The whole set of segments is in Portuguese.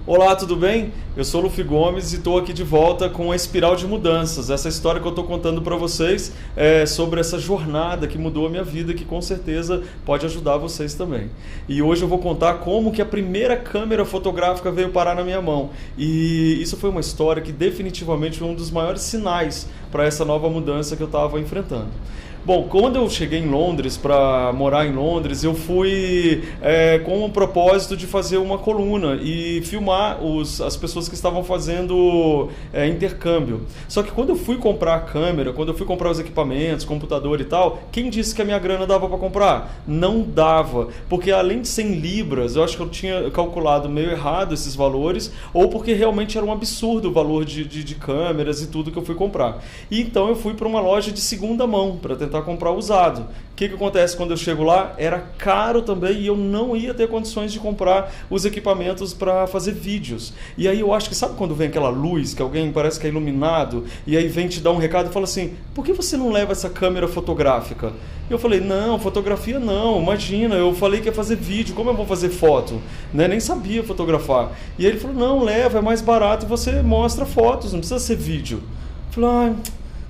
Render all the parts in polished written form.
Olá, tudo bem? Eu sou o Luffy Gomes e estou aqui de volta com a Espiral de Mudanças. Essa história que eu estou contando para vocês é sobre essa jornada que mudou a minha vida e que com certeza pode ajudar vocês também. E hoje eu vou contar como que a primeira câmera fotográfica veio parar na minha mão. E isso foi uma história que definitivamente foi um dos maiores sinais para essa nova mudança que eu estava enfrentando. Bom, quando eu cheguei em Londres, para morar em Londres, eu fui com o propósito de fazer uma coluna e filmar as pessoas que estavam fazendo intercâmbio. Só que quando eu fui comprar a câmera, quando eu fui comprar os equipamentos, computador e tal, quem disse que a minha grana dava para comprar? Não dava, porque além de 100 libras, eu acho que eu tinha calculado meio errado esses valores, ou porque realmente era um absurdo o valor de câmeras e tudo que eu fui comprar. E então eu fui para uma loja de segunda mão, para tentar comprar usado. O que acontece quando eu chego lá? Era caro também e eu não ia ter condições de comprar os equipamentos para fazer vídeos. E aí eu acho que, sabe quando vem aquela luz, que alguém parece que é iluminado, e aí vem te dar um recado e fala assim, por que você não leva essa câmera fotográfica? E eu falei, não, fotografia não, imagina, eu falei que ia fazer vídeo, como eu vou fazer foto? Né? Nem sabia fotografar. E aí ele falou, não, leva, é mais barato e você mostra fotos, não precisa ser vídeo. Eu falei,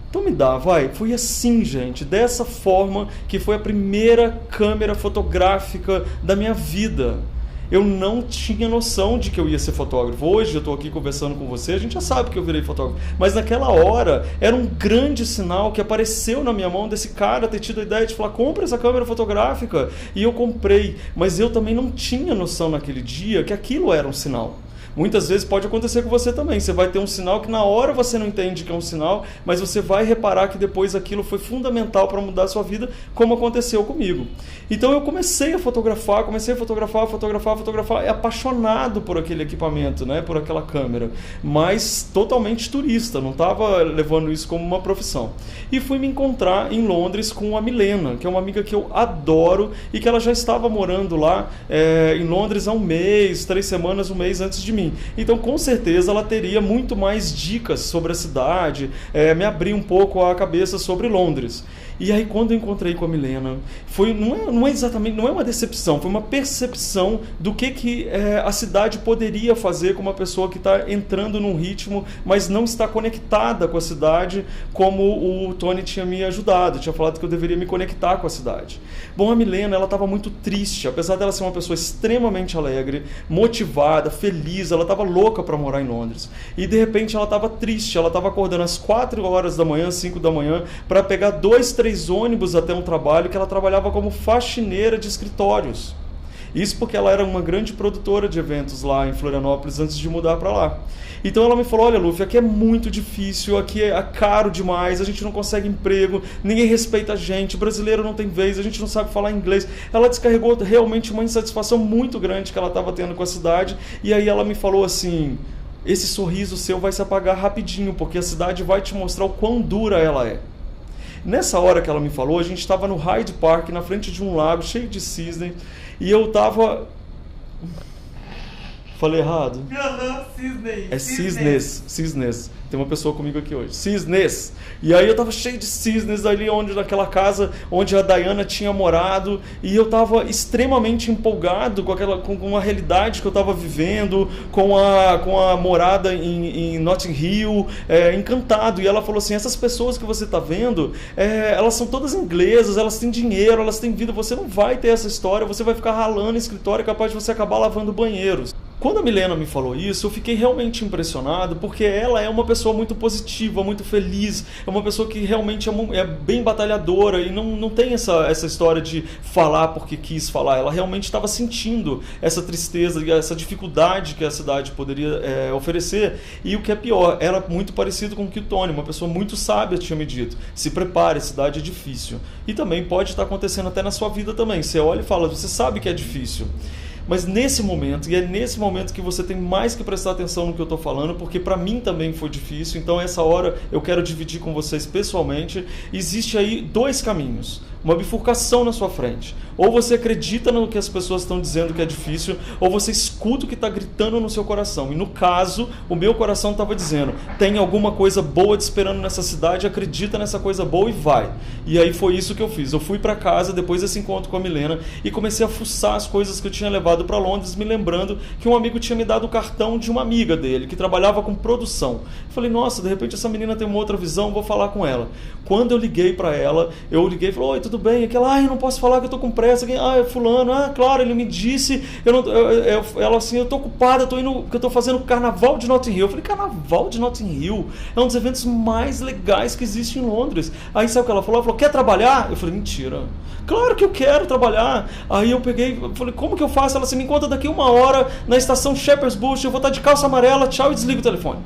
então me dá, vai. Foi assim, gente, dessa forma que foi a primeira câmera fotográfica da minha vida. Eu não tinha noção de que eu ia ser fotógrafo. Hoje eu estou aqui conversando com você, a gente já sabe que eu virei fotógrafo. Mas naquela hora era um grande sinal que apareceu na minha mão desse cara ter tido a ideia de falar, compra essa câmera fotográfica. E eu comprei, mas eu também não tinha noção naquele dia que aquilo era um sinal. Muitas vezes pode acontecer com você também. Você vai ter um sinal que na hora você não entende que é um sinal, mas você vai reparar que depois aquilo foi fundamental para mudar a sua vida, como aconteceu comigo. Então eu comecei a fotografar, apaixonado por aquele equipamento, né, por aquela câmera, mas totalmente turista, não estava levando isso como uma profissão. E fui me encontrar em Londres com a Milena, que é uma amiga que eu adoro e que ela já estava morando lá em Londres há um mês, 3 semanas, um mês antes de mim. Então, com certeza, ela teria muito mais dicas sobre a cidade, me abrir um pouco a cabeça sobre Londres. E aí, quando eu encontrei com a Milena, não é uma decepção, foi uma percepção do que a cidade poderia fazer com uma pessoa que está entrando num ritmo, mas não está conectada com a cidade, como o Tony tinha me ajudado, tinha falado que eu deveria me conectar com a cidade. Bom, a Milena, ela estava muito triste, apesar dela ser uma pessoa extremamente alegre, motivada, feliz, ela estava louca para morar em Londres. E de repente ela estava triste, ela estava acordando às 4 horas da manhã, 5 da manhã, para pegar 2, 3 ônibus até um trabalho que ela trabalhava como faxineira de escritórios. Isso porque ela era uma grande produtora de eventos lá em Florianópolis antes de mudar para lá. Então ela me falou, olha Luffy, aqui é muito difícil, aqui é caro demais, a gente não consegue emprego, ninguém respeita a gente, brasileiro não tem vez, a gente não sabe falar inglês. Ela descarregou realmente uma insatisfação muito grande que ela estava tendo com a cidade, e aí ela me falou assim, esse sorriso seu vai se apagar rapidinho, porque a cidade vai te mostrar o quão dura ela é. Nessa hora que ela me falou, a gente estava no Hyde Park, na frente de um lago cheio de cisne, e eu estava... Falei errado? Cisnes. É cisnes. Tem uma pessoa comigo aqui hoje. Cisnes. E aí eu tava cheio de cisnes ali naquela casa onde a Diana tinha morado. E eu tava extremamente empolgado com a realidade que eu tava vivendo, com a morada em Notting Hill, encantado. E ela falou assim, essas pessoas que você tá vendo, elas são todas inglesas, elas têm dinheiro, elas têm vida. Você não vai ter essa história, você vai ficar ralando em escritório, é capaz de você acabar lavando banheiros. Quando a Milena me falou isso, eu fiquei realmente impressionado, porque ela é uma pessoa muito positiva, muito feliz, é uma pessoa que realmente é bem batalhadora e não tem essa história de falar porque quis falar. Ela realmente estava sentindo essa tristeza e essa dificuldade que a cidade poderia oferecer. E o que é pior, era muito parecido com o que o Tony, uma pessoa muito sábia, tinha me dito. Se prepare, a cidade é difícil. E também pode estar acontecendo até na sua vida também. Você olha e fala, você sabe que é difícil. Mas nesse momento, e é nesse momento que você tem mais que prestar atenção no que eu estou falando, porque para mim também foi difícil, então essa hora eu quero dividir com vocês pessoalmente. Existe aí 2 caminhos. uma bifurcação na sua frente. Ou você acredita no que as pessoas estão dizendo que é difícil, ou você escuta o que está gritando no seu coração. E no caso, o meu coração estava dizendo, tem alguma coisa boa te esperando nessa cidade, acredita nessa coisa boa e vai. E aí foi isso que eu fiz. Eu fui para casa depois desse encontro com a Milena e comecei a fuçar as coisas que eu tinha levado para Londres, me lembrando que um amigo tinha me dado o cartão de uma amiga dele, que trabalhava com produção. Eu falei, nossa, de repente essa menina tem uma outra visão, vou falar com ela. Quando eu liguei para ela, eu liguei e falei, oi, tudo bem? Aquela, eu não posso falar que eu tô com pressa. É fulano, claro, ele me disse, ela assim, eu tô ocupada, que eu tô fazendo o Carnaval de Notting Hill. Eu falei, Carnaval de Notting Hill é um dos eventos mais legais que existe em Londres. Aí sabe o que ela falou? Ela falou, quer trabalhar? Eu falei, mentira. Claro que eu quero trabalhar. Aí eu peguei, falei, como que eu faço? Ela assim, me encontra daqui 1 hora na estação Shepherd's Bush, eu vou estar de calça amarela, tchau, e desliga o telefone.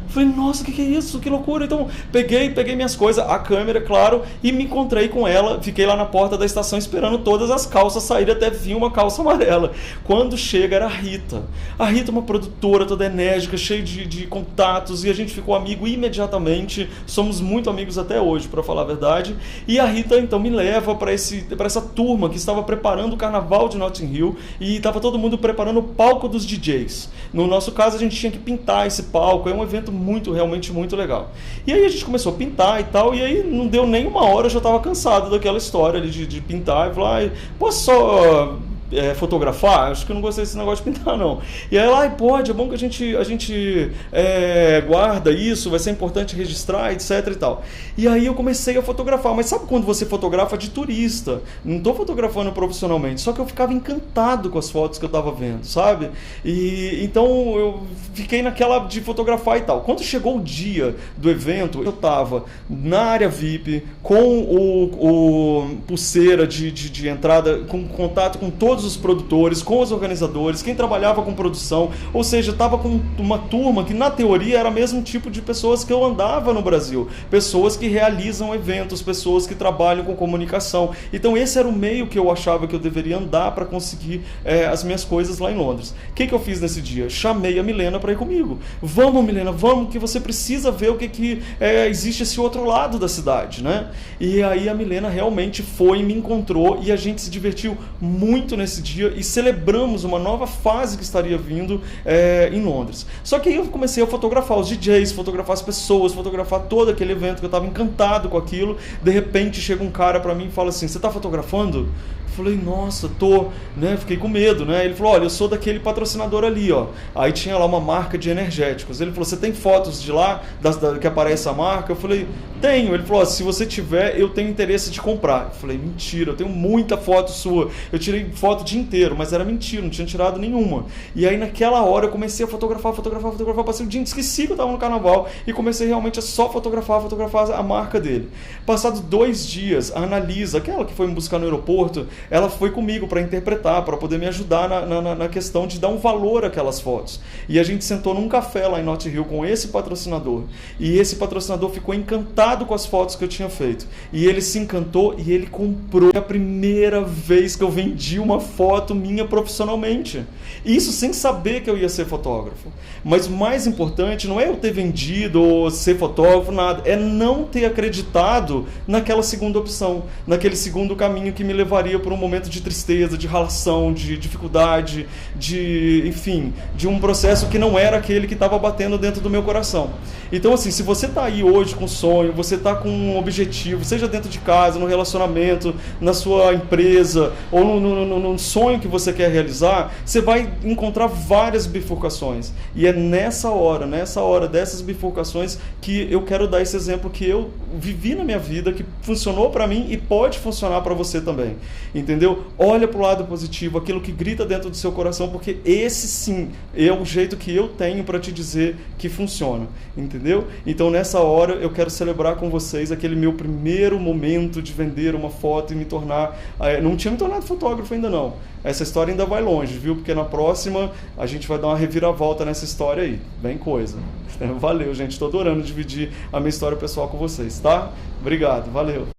Falei, nossa, o que é isso? Que loucura. Então, peguei minhas coisas, a câmera, claro, e me encontrei com ela. Fiquei lá na porta da estação esperando todas as calças saírem, até vir uma calça amarela. Quando chega, era a Rita. A Rita é uma produtora toda enérgica, cheia de contatos, e a gente ficou amigo imediatamente. Somos muito amigos até hoje, para falar a verdade. E a Rita, então, me leva para essa turma que estava preparando o Carnaval de Notting Hill, e estava todo mundo preparando o palco dos DJs. No nosso caso, a gente tinha que pintar esse palco. É um evento realmente muito legal. E aí a gente começou a pintar e tal, e aí não deu nem 1 hora, eu já estava cansado daquela história ali de pintar, e falei, posso só fotografar? Acho que eu não gostei desse negócio de pintar, não. E aí ela, pode, é bom que a gente guarda isso, vai ser importante registrar, etc e tal. E aí eu comecei a fotografar, mas sabe quando você fotografa de turista? Não estou fotografando profissionalmente, só que eu ficava encantado com as fotos que eu estava vendo, sabe? E então eu fiquei naquela de fotografar e tal. Quando chegou o dia do evento, eu estava na área VIP, com o pulseira de entrada, com contato com todos os produtores, com os organizadores, quem trabalhava com produção, ou seja, estava com uma turma que na teoria era o mesmo tipo de pessoas que eu andava no Brasil, pessoas que realizam eventos, pessoas que trabalham com comunicação. Então esse era o meio que eu achava que eu deveria andar para conseguir as minhas coisas lá em Londres. O que eu fiz nesse dia? Chamei a Milena para ir comigo. Vamos, Milena, vamos, que você precisa ver o que existe esse outro lado da cidade, né? E aí a Milena realmente foi, me encontrou e a gente se divertiu muito nesse dia e celebramos uma nova fase que estaria vindo em Londres. Só que aí eu comecei a fotografar os DJs, fotografar as pessoas, fotografar todo aquele evento que eu estava encantado com aquilo. De repente chega um cara para mim e fala assim, você está fotografando? Eu falei, nossa, tô, né? Fiquei com medo, né? Ele falou, olha, eu sou daquele patrocinador ali, ó. Aí tinha lá uma marca de energéticos. Ele falou, você tem fotos de lá, que aparece a marca? Eu falei, tenho. Ele falou, se você tiver, eu tenho interesse de comprar. Eu falei, mentira, eu tenho muita foto sua. Eu tirei foto o dia inteiro, mas era mentira, não tinha tirado nenhuma. E aí naquela hora eu comecei a fotografar, passei o dia, esqueci que eu tava no carnaval e comecei realmente a só fotografar a marca dele. Passados 2 dias, a Analisa, aquela que foi me buscar no aeroporto, ela foi comigo para interpretar, para poder me ajudar na questão de dar um valor àquelas fotos. E a gente sentou num café lá em Notting Hill com esse patrocinador. E esse patrocinador ficou encantado com as fotos que eu tinha feito. E ele se encantou e ele comprou. É a primeira vez que eu vendi uma foto minha profissionalmente. Isso sem saber que eu ia ser fotógrafo. Mas o mais importante não é eu ter vendido ou ser fotógrafo, nada. É não ter acreditado naquela segunda opção, naquele segundo caminho que me levaria para um momento de tristeza, de ralação, de dificuldade, enfim, de um processo que não era aquele que estava batendo dentro do meu coração. Então, assim, se você está aí hoje com sonho, você está com um objetivo, seja dentro de casa, no relacionamento, na sua empresa, ou no sonho que você quer realizar, você vai encontrar várias bifurcações. E é nessa hora dessas bifurcações que eu quero dar esse exemplo que eu vivi na minha vida, que funcionou para mim e pode funcionar para você também. Entendeu? Olha para o lado positivo, aquilo que grita dentro do seu coração, porque esse sim é o jeito que eu tenho para te dizer que funciona. Entendeu? Então nessa hora eu quero celebrar com vocês aquele meu primeiro momento de vender uma foto e me tornar... não tinha me tornado fotógrafo ainda não. Essa história ainda vai longe, viu? Porque na próxima a gente vai dar uma reviravolta nessa história aí. Bem coisa. Valeu, gente. Estou adorando dividir a minha história pessoal com vocês, tá? Obrigado. Valeu.